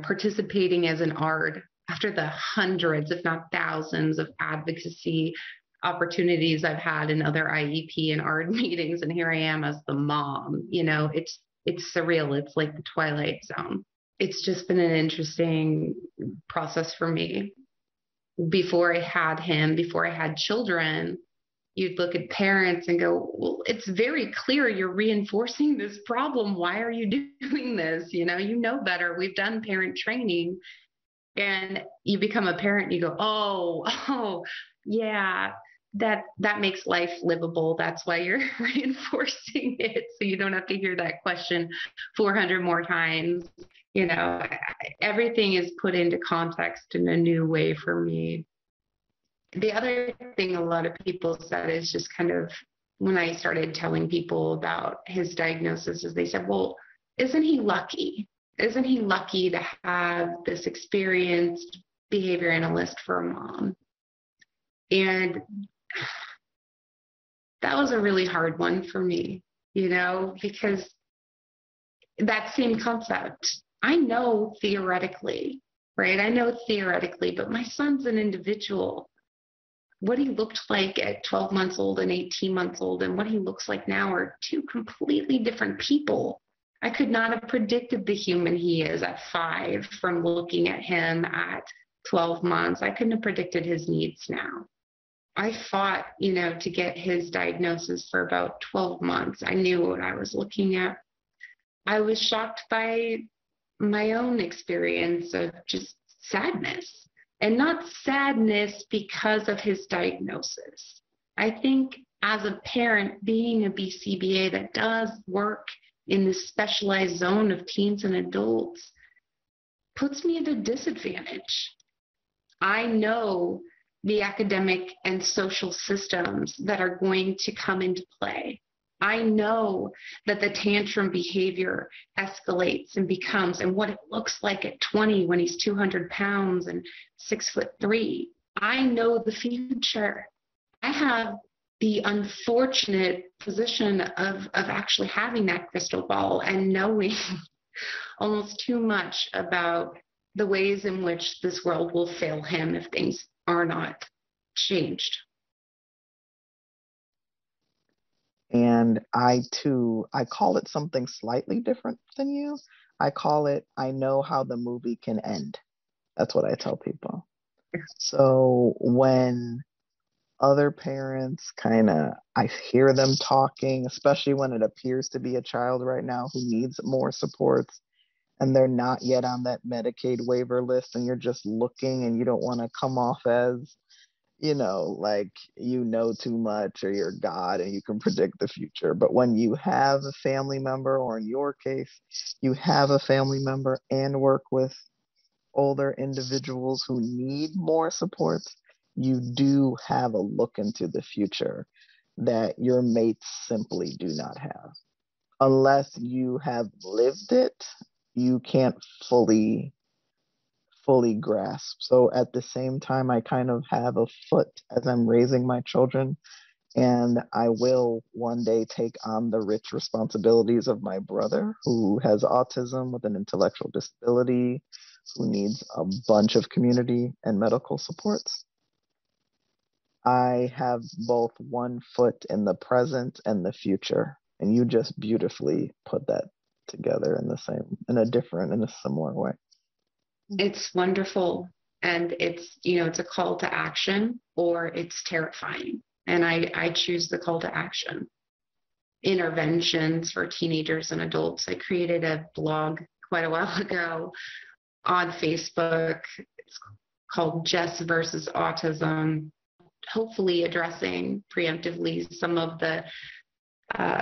participating as an ARD after the hundreds, if not thousands, of advocacy opportunities I've had in other IEP and ARD meetings. And here I am as the mom. It's surreal. It's like the Twilight Zone. It's just been an interesting process for me. Before I had children, you'd look at parents and go, well, it's very clear you're reinforcing this problem. Why are you doing this? You know better. We've done parent training. And you become a parent and you go, oh, yeah, that makes life livable. That's why you're reinforcing it. So you don't have to hear that question 400 more times. Everything is put into context in a new way for me. The other thing a lot of people said is just kind of when I started telling people about his diagnosis is they said, well, isn't he lucky? Isn't he lucky to have this experienced behavior analyst for a mom? And that was a really hard one for me, because that same concept, I know theoretically, right? I know theoretically, but my son's an individual. What he looked like at 12 months old and 18 months old and what he looks like now are two completely different people. I could not have predicted the human he is at 5 from looking at him at 12 months. I couldn't have predicted his needs now. I fought, to get his diagnosis for about 12 months. I knew what I was looking at. I was shocked by my own experience of just sadness. And not sadness because of his diagnosis. I think as a parent, being a BCBA that does work in this specialized zone of teens and adults puts me at a disadvantage. I know the academic and social systems that are going to come into play. I know that the tantrum behavior escalates and becomes, and what it looks like at 20 when he's 200 pounds and 6'3". I know the future. have the unfortunate position of actually having that crystal ball and knowing almost too much about the ways in which this world will fail him if things are not changed. And I call it something slightly different than you. I call it, I know how the movie can end. That's what I tell people. So when other parents I hear them talking, especially when it appears to be a child right now who needs more supports and they're not yet on that Medicaid waiver list, and you're just looking and you don't want to come off as, like you know too much or you're God and you can predict the future. But when you have a family member, or in your case, you have a family member and work with older individuals who need more support, you do have a look into the future that your mates simply do not have. Unless you have lived it, you can't fully grasp. So at the same time, I kind of have a foot as I'm raising my children, and I will one day take on the rich responsibilities of my brother who has autism with an intellectual disability, who needs a bunch of community and medical supports. I have both one foot in the present and the future, and you just beautifully put that together in a similar way. It's wonderful. And it's a call to action, or it's terrifying. And I choose the call to action. Interventions for teenagers and adults. I created a blog quite a while ago on Facebook. It's called Jess versus Autism, hopefully addressing preemptively some of the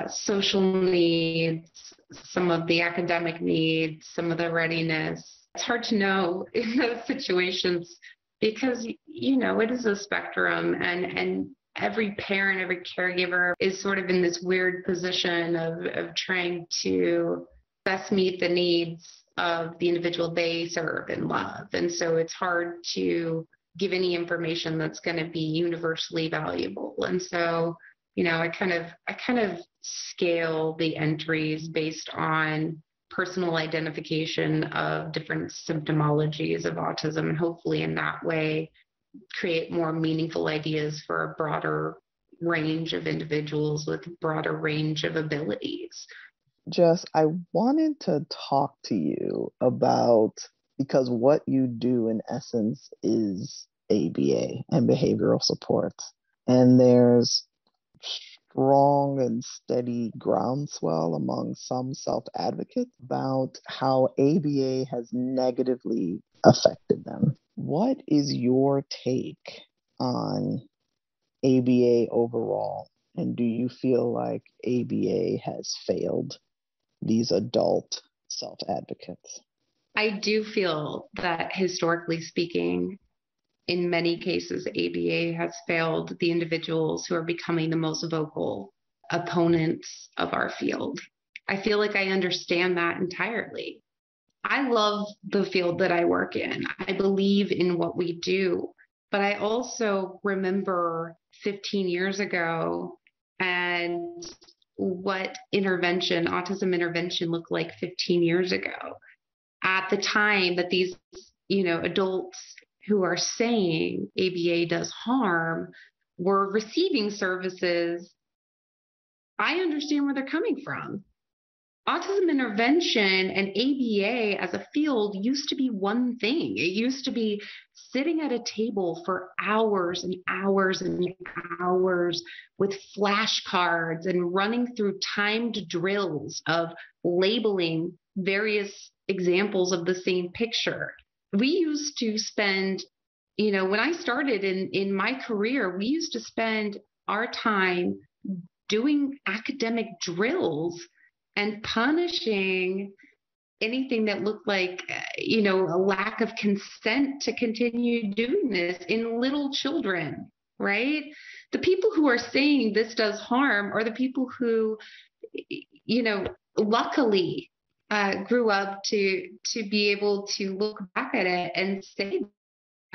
social needs, some of the academic needs, some of the readiness. It's hard to know in those situations because, it is a spectrum, and every parent, every caregiver is sort of in this weird position of trying to best meet the needs of the individual they serve and love. And so it's hard to give any information that's going to be universally valuable. And so, I kind of scale the entries based on personal identification of different symptomologies of autism, and hopefully in that way create more meaningful ideas for a broader range of individuals with a broader range of abilities. Jess, I wanted to talk to you about, because what you do in essence is ABA and behavioral support. And there's strong and steady groundswell among some self-advocates about how ABA has negatively affected them. What is your take on ABA overall? And do you feel like ABA has failed these adult self-advocates? I do feel that, historically speaking, in many cases, ABA has failed the individuals who are becoming the most vocal opponents of our field. I feel like I understand that entirely. I love the field that I work in. I believe in what we do, but I also remember 15 years ago and what autism intervention looked like 15 years ago. At the time that these, adults who are saying ABA does harm were receiving services, I understand where they're coming from. Autism intervention and ABA as a field used to be one thing. It used to be sitting at a table for hours and hours and hours with flashcards and running through timed drills of labeling various examples of the same picture. We used to spend, when I started in my career, we used to spend our time doing academic drills and punishing anything that looked like, a lack of consent to continue doing this in little children, right? The people who are saying this does harm are the people who, luckily grew up to be able to look back at it and say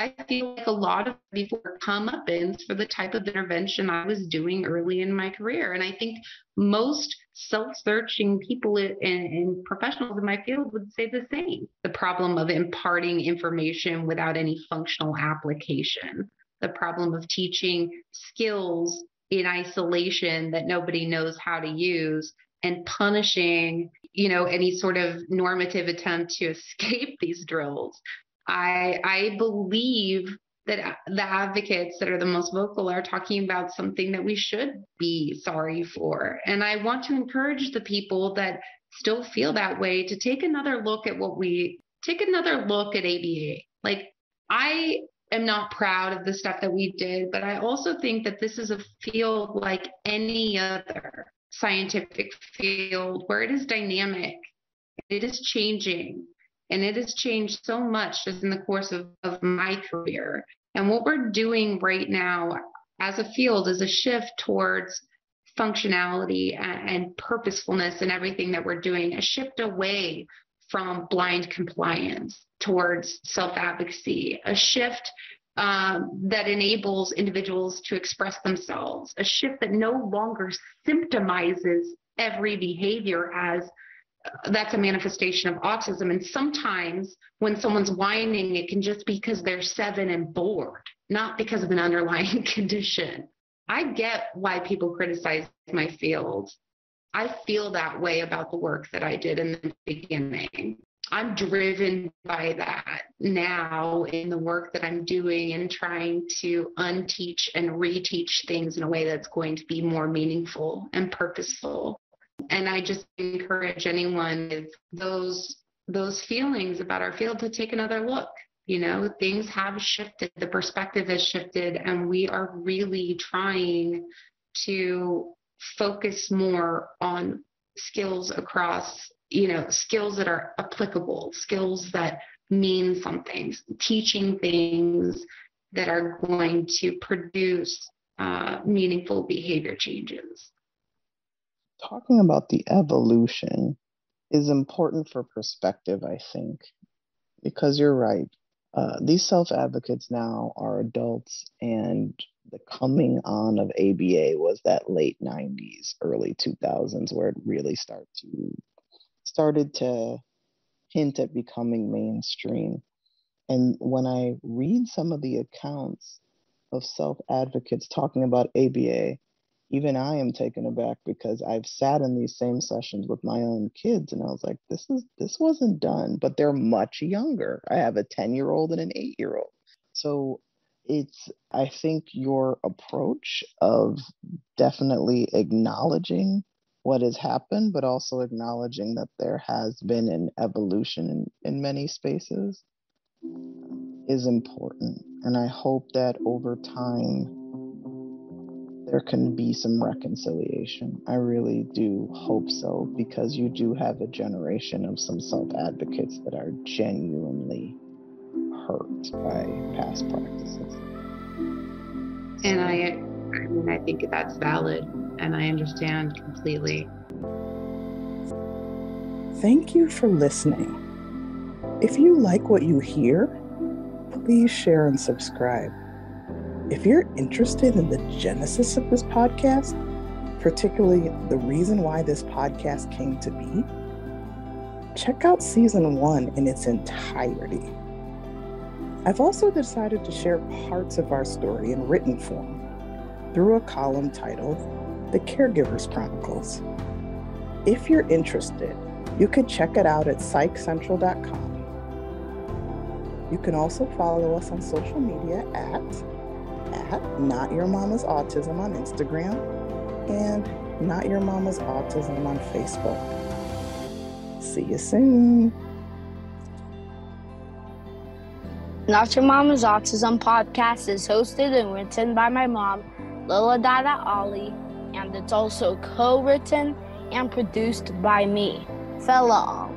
I feel like a lot of people are comeuppance for the type of intervention I was doing early in my career. And I think most self-searching people and professionals in my field would say the same. The problem of imparting information without any functional application, the problem of teaching skills in isolation that nobody knows how to use, and punishing, any sort of normative attempt to escape these drills. I believe that the advocates that are the most vocal are talking about something that we should be sorry for. And I want to encourage the people that still feel that way to take another look at ABA. Like, I am not proud of the stuff that we did, but I also think that this is a field like any other scientific field where it is dynamic, it is changing. And it has changed so much just in the course of my career. And what we're doing right now as a field is a shift towards functionality and purposefulness in everything that we're doing, a shift away from blind compliance towards self-advocacy, a shift that enables individuals to express themselves, a shift that no longer symptomizes every behavior as that's a manifestation of autism. And sometimes when someone's whining, it can just be because they're 7 and bored, not because of an underlying condition. I get why people criticize my field. I feel that way about the work that I did in the beginning. I'm driven by that now in the work that I'm doing and trying to unteach and reteach things in a way that's going to be more meaningful and purposeful. And I just encourage anyone with those feelings about our field to take another look. Things have shifted, the perspective has shifted, and we are really trying to focus more on skills across, skills that are applicable, skills that mean something, teaching things that are going to produce meaningful behavior changes. Talking about the evolution is important for perspective, I think, because you're right. These self-advocates now are adults, and the coming on of ABA was that late 90s, early 2000s, where it really started to hint at becoming mainstream. And when I read some of the accounts of self-advocates talking about ABA, even I am taken aback, because I've sat in these same sessions with my own kids and I was like, this wasn't done, but they're much younger. I have a 10-year-old and an 8-year-old. So I think your approach of definitely acknowledging what has happened, but also acknowledging that there has been an evolution in many spaces is important. And I hope that over time, there can be some reconciliation. I really do hope so, because you do have a generation of some self-advocates that are genuinely hurt by past practices. And I think that's valid, and I understand completely. Thank you for listening. If you like what you hear, please share and subscribe. If you're interested in the genesis of this podcast, particularly the reason why this podcast came to be, check out season 1 in its entirety. I've also decided to share parts of our story in written form through a column titled The Caregiver's Chronicles. If you're interested, you could check it out at psychcentral.com. You can also follow us on social media at Not Your Mama's Autism on Instagram and Not Your Mama's Autism on Facebook. See you soon. Not Your Mama's Autism podcast is hosted and written by my mom, Lila Dada Ali, and it's also co-written and produced by me, Fella Ali.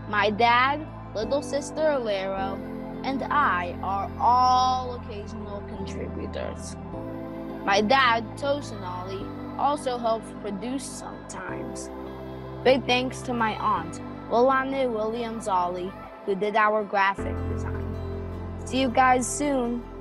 My dad, little sister Alero, and I are all occasional contributors. My dad, Tosin Ali, also helps produce sometimes. Big thanks to my aunt, Wilane Williams Ali, who did our graphic design. See you guys soon.